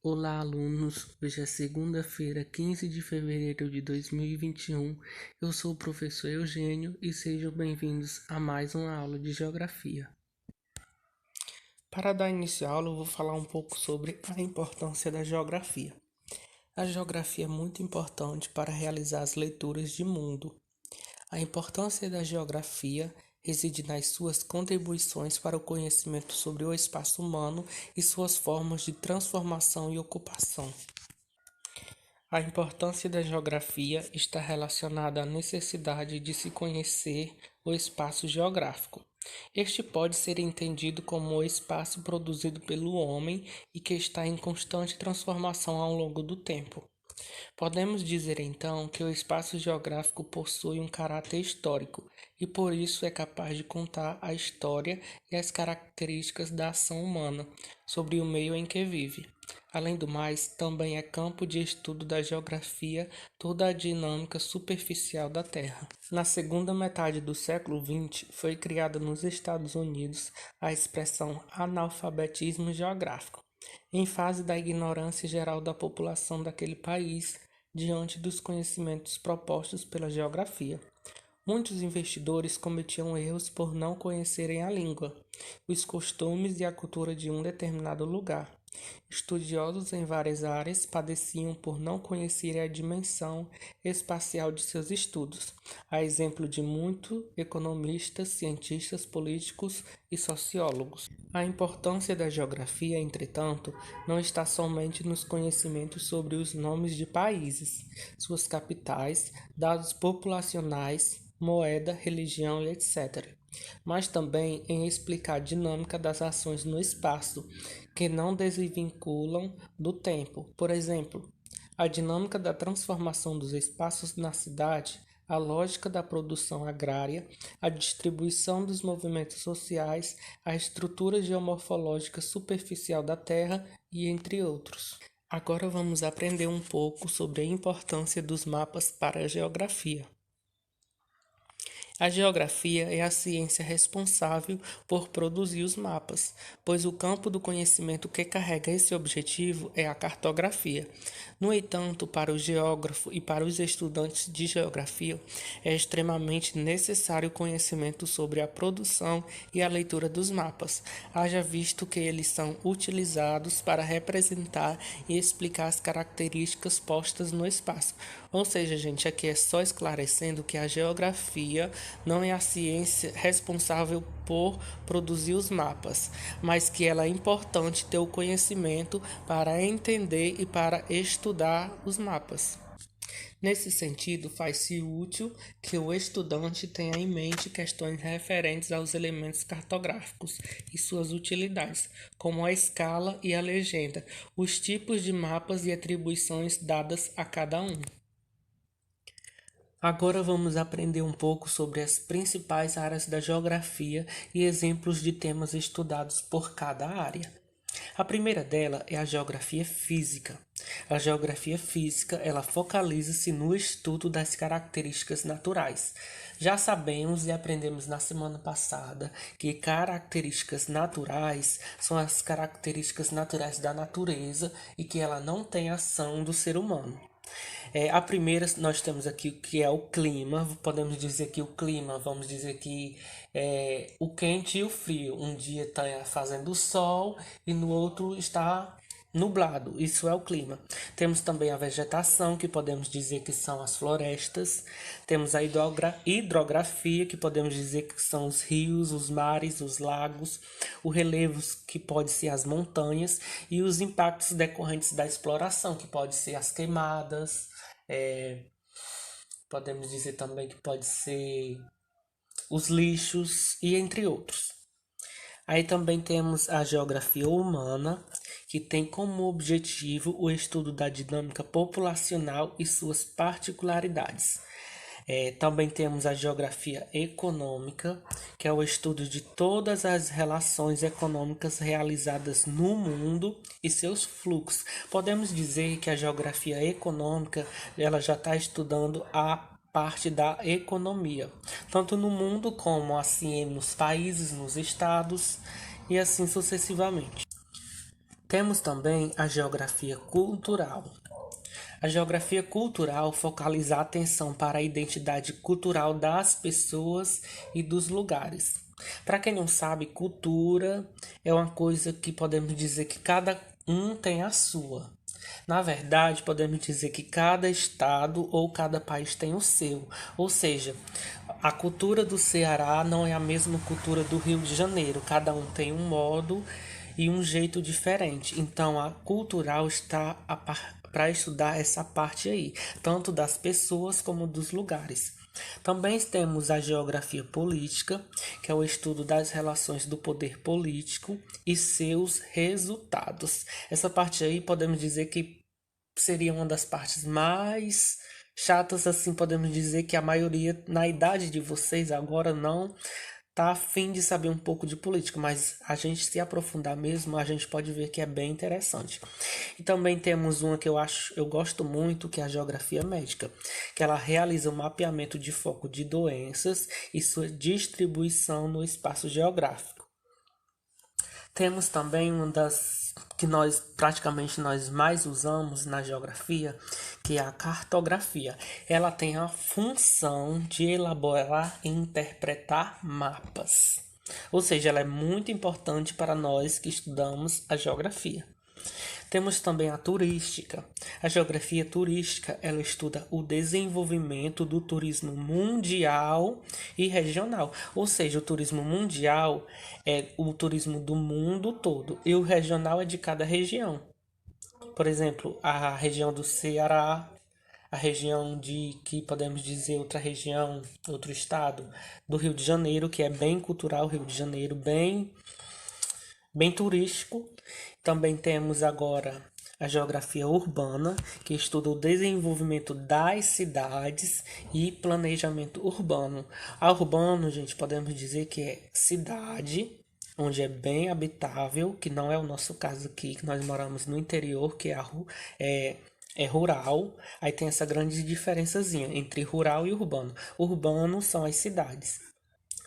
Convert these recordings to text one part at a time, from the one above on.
Olá, alunos! Hoje é segunda-feira, 15 de fevereiro de 2021. Eu sou o professor Eugênio e sejam bem-vindos a mais uma aula de Geografia. Para dar início à aula, eu vou falar um pouco sobre a importância da geografia. A geografia é muito importante para realizar as leituras de mundo. A importância da geografia reside nas suas contribuições para o conhecimento sobre o espaço humano e suas formas de transformação e ocupação. A importância da geografia está relacionada à necessidade de se conhecer o espaço geográfico. Este pode ser entendido como o espaço produzido pelo homem e que está em constante transformação ao longo do tempo. Podemos dizer então que o espaço geográfico possui um caráter histórico e por isso é capaz de contar a história e as características da ação humana sobre o meio em que vive. Além do mais, também é campo de estudo da geografia toda a dinâmica superficial da Terra. Na segunda metade do século XX, foi criada nos Estados Unidos a expressão analfabetismo geográfico, em fase da ignorância geral da população daquele país diante dos conhecimentos propostos pela geografia. Muitos investidores cometiam erros por não conhecerem a língua, os costumes e a cultura de um determinado lugar. Estudiosos em várias áreas padeciam por não conhecerem a dimensão espacial de seus estudos, a exemplo de muitos economistas, cientistas políticos e sociólogos. A importância da geografia, entretanto, não está somente nos conhecimentos sobre os nomes de países, suas capitais, dados populacionais, moeda, religião e etc., mas também em explicar a dinâmica das ações no espaço, que não desvinculam do tempo. Por exemplo, a dinâmica da transformação dos espaços na cidade, a lógica da produção agrária, a distribuição dos movimentos sociais, a estrutura geomorfológica superficial da Terra e entre outros. Agora vamos aprender um pouco sobre a importância dos mapas para a geografia. A geografia é a ciência responsável por produzir os mapas, pois o campo do conhecimento que carrega esse objetivo é a cartografia. No entanto, para o geógrafo e para os estudantes de geografia, é extremamente necessário o conhecimento sobre a produção e a leitura dos mapas, haja visto que eles são utilizados para representar e explicar as características postas no espaço. Ou seja, gente, aqui é só esclarecendo que a geografia não é a ciência responsável por produzir os mapas, mas que ela é importante ter o conhecimento para entender e para estudar os mapas. Nesse sentido, faz-se útil que o estudante tenha em mente questões referentes aos elementos cartográficos e suas utilidades, como a escala e a legenda, os tipos de mapas e atribuições dadas a cada um. Agora vamos aprender um pouco sobre as principais áreas da geografia e exemplos de temas estudados por cada área. A primeira dela é a geografia física. A geografia física, ela focaliza-se no estudo das características naturais. Já sabemos e aprendemos na semana passada que características naturais são as características naturais da natureza e que ela não tem ação do ser humano. A primeira, nós temos aqui o que é o clima. Podemos dizer que o clima, vamos dizer que é o quente e o frio. Um dia está fazendo sol e no outro está nublado. Isso é o clima. Temos também a vegetação, que podemos dizer que são as florestas. Temos a hidrografia, que podemos dizer que são os rios, os mares, os lagos. O relevo, que pode ser as montanhas. E os impactos decorrentes da exploração, que pode ser as queimadas. Podemos dizer também que pode ser os lixos e entre outros. Aí também temos a geografia humana, que tem como objetivo o estudo da dinâmica populacional e suas particularidades. Também temos a geografia econômica, que é o estudo de todas as relações econômicas realizadas no mundo e seus fluxos. Podemos dizer que a geografia econômica ela já está estudando a parte da economia, tanto no mundo como assim nos países, nos estados e assim sucessivamente. Temos também a geografia cultural. A geografia cultural focaliza a atenção para a identidade cultural das pessoas e dos lugares. Para quem não sabe, cultura é uma coisa que podemos dizer que cada um tem a sua. Na verdade, podemos dizer que cada estado ou cada país tem o seu. Ou seja, a cultura do Ceará não é a mesma cultura do Rio de Janeiro. Cada um tem um modo e um jeito diferente. Então, a cultural está para estudar essa parte aí, tanto das pessoas como dos lugares. Também temos a geografia política, que é o estudo das relações do poder político e seus resultados. Essa parte aí podemos dizer que seria uma das partes mais chatas, assim podemos dizer que a maioria na idade de vocês agora não tá a fim de saber um pouco de política, mas a gente se aprofundar mesmo, a gente pode ver que é bem interessante. E também temos uma que eu gosto muito, que é a geografia médica, que ela realiza o mapeamento de foco de doenças e sua distribuição no espaço geográfico. Temos também uma das que nós mais usamos na geografia, que é a cartografia. Ela tem a função de elaborar e interpretar mapas. Ou seja, ela é muito importante para nós que estudamos a geografia. Temos também a turística. A geografia turística, ela estuda o desenvolvimento do turismo mundial e regional. Ou seja, o turismo mundial é o turismo do mundo todo e o regional é de cada região. Por exemplo, a região do Ceará, a região que podemos dizer outra região, outro estado, do Rio de Janeiro, que é bem cultural, Rio de Janeiro, bem turístico. Também temos agora a geografia urbana, que estuda o desenvolvimento das cidades e planejamento urbano. A urbano, gente, podemos dizer que é cidade, onde é bem habitável, que não é o nosso caso aqui, que nós moramos no interior, que é rural. Aí tem essa grande diferençazinha entre rural e urbano. Urbano são as cidades.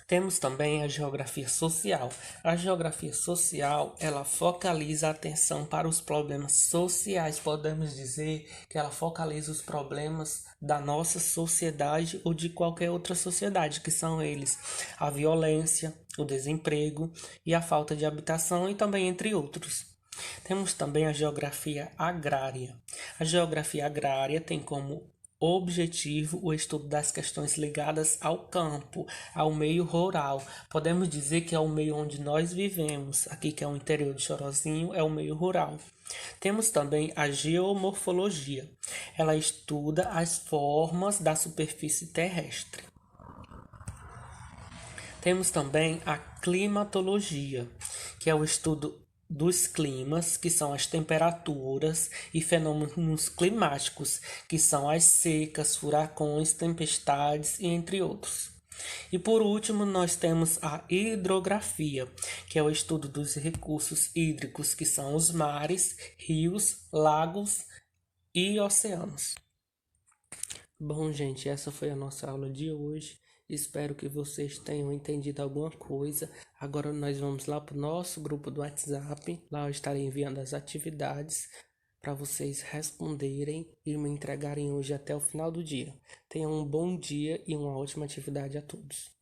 Temos também a geografia social. A geografia social, ela focaliza a atenção para os problemas sociais. Podemos dizer que ela focaliza os problemas da nossa sociedade ou de qualquer outra sociedade, que são eles: a violência, o desemprego e a falta de habitação, e também entre outros. Temos também a geografia agrária. A geografia agrária tem como objetivo o estudo das questões ligadas ao campo, ao meio rural. Podemos dizer que é o meio onde nós vivemos, aqui que é o interior de Chorozinho, é o meio rural. Temos também a geomorfologia. Ela estuda as formas da superfície terrestre. Temos também a climatologia, que é o estudo dos climas, que são as temperaturas e fenômenos climáticos, que são as secas, furacões, tempestades e entre outros. E por último, nós temos a hidrografia, que é o estudo dos recursos hídricos, que são os mares, rios, lagos e oceanos. Bom, gente, essa foi a nossa aula de hoje. Espero que vocês tenham entendido alguma coisa. Agora nós vamos lá para o nosso grupo do WhatsApp. Lá eu estarei enviando as atividades para vocês responderem e me entregarem hoje até o final do dia. Tenham um bom dia e uma ótima atividade a todos.